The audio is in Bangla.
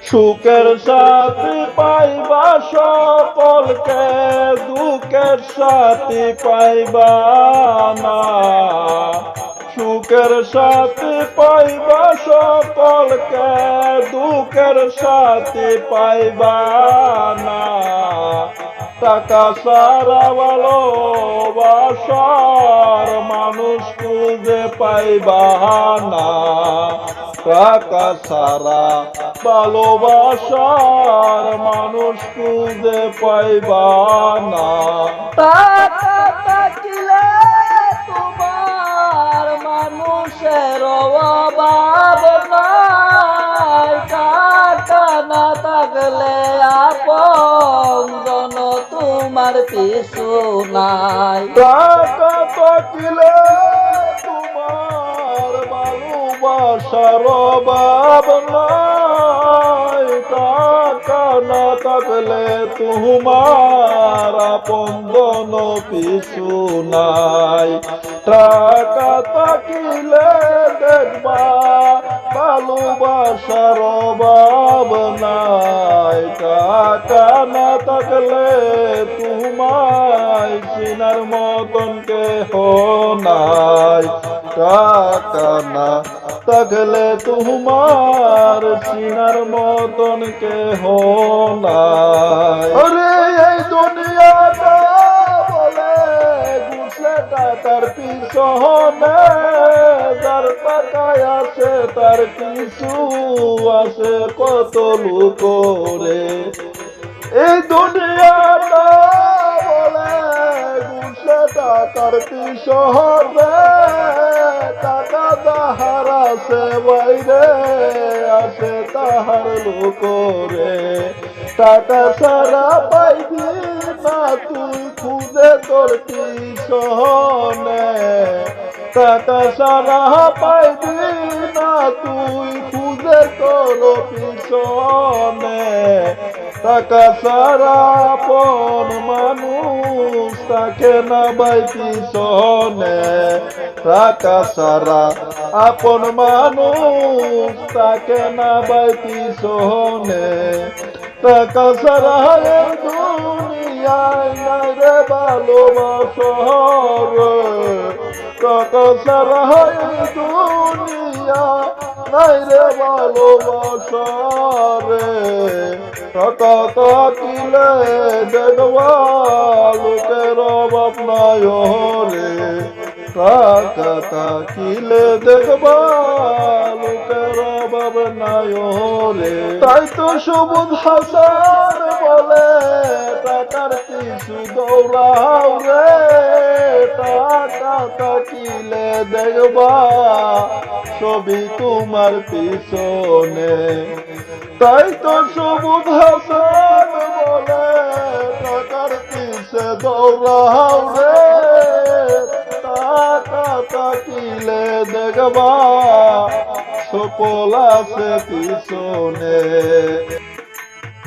সুখের সাথী পাইবা সকলকে, দুঃখের সাথী পাইবা না। সুখের সাথী পাইবা সকলকে, দুঃখের সাথী পাইবা না। টাকা সারা ভালোবাসার মানুষ খুঁজে পাইবা না। টাকা সারা ভালোবাসার মানুষ খুঁজে পাইবা না। টাকা থাকিলে তোমার মানুষের অভাব নাই, টাকা না থাকলে আপনজন তোমার পিছু নাই। টাকা থাকিলে তোমার ভালোবাসার অভাব নাই, টাকা না থাকলে তোমার আপনজন পিছু নাই। টাকা থাকিলে দেখবা ভালোবাসার অভাব নাই, টাকা না থাকলে তোমায় চিনার মতন কেহ নাই। টাকা না থাকলে তোমার চিনার মতন কেহ নাই। আরে এই দুনিয়াটা বলে ঘুষে টাকার পিছনে, যার টাকায় আছে তার কিছু আছে কত লোকরে। এই দুনিয়াটা বলে ঘুষে টাকার পিছনে, টাকা যাহার আছে বাইরে আছে তাহার লোকরে। টাকা ছাড়া পাইবি না তুই খুঁজে তোর পিছনে, টাকা ছাড়া পাইবি না তুই খুঁজে তোর পিছনে। টাকা ছাড়া আপন মানুষ থাকে না ভাই পিছনে, টাকা ছাড়া আপন মানুষ থাকে না ভাই পিছনে। টাকা ছাড়া দুনিয়ায় নাই রে ভালোবাসা রে, টাকা ছাড়া দুনিয়া নাই রে ভালোবাসা রে। টাকা থাকিলে দেখবা লোকের অভাব নাই রে, টাকা থাকিলে দেখবা লোকের অভাব নাই রে। তাই তো সবুজ হাসান বলে টাকার পিছু দৌড়াও রে, টাকা থাকিলে দেখবা ছবি তোমার পিছনে। তাই তো সবুজ হাসান বলে টাকার পিছে দৌড়াও রে, টাকা থাকিলে দেখবা সফল আছে পিছনে।